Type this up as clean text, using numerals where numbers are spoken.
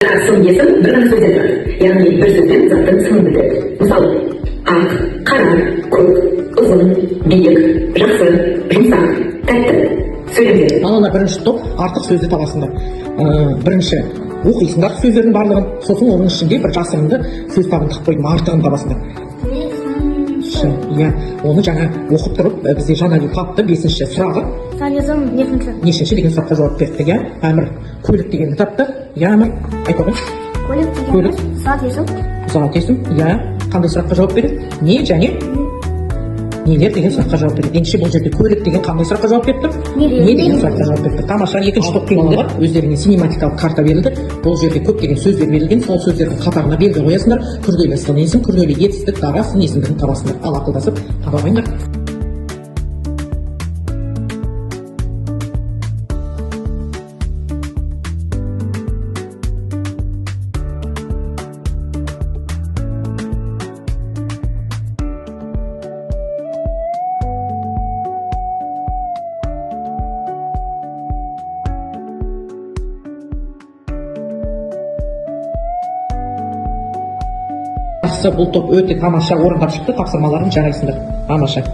Сын есім бір ғана сөзден тұрады. Яғни бір сөзден заттың сынын білдіреді. Мысалы, ақ, қара, көк, ұзын, биік, жақсы, жұмсақ, тәтті сөйлемдер. Анана бірінші топ артық сөзді табасыңдар. Бірінші оқисыңдар сөздердің барлығын, сосын оның ішінде бір жасырынды сөз табын тығып қойдым, артығын табасыңдар. Иә, оны жаңа оқып тұрып, бізде жаңа тапты 5-ші сұрағы. Санезім Нешінші деген сұраққа жауап берді, иә? Әмір, көлік дегенді тапты. Я, Әмір, айта ғой. Көлік деген зат есім. Зат есім, иә. Қандай сұраққа жауап береді? Не және нелер деген сұраққа жауап береді. Ендеше бұл жерде көлік деген қандай сұраққа жауап берді? Не деген сұраққа жауап берді. Тамаша, екінші топ балалар өздеріне синематикалық карта берілді. Бұл жерде көптеген сөздер берілген, сол сөздердің қатарына белгі қоясыңдар. Күрделі сын есім, күрделі етістік, тағы сын есімдігін табасыңдар. Ал ақылдасып таба алыңдар. Бұл топ өте тамаша орындап шықты, тапсырмаларын жарайсыңдар. Тамаша.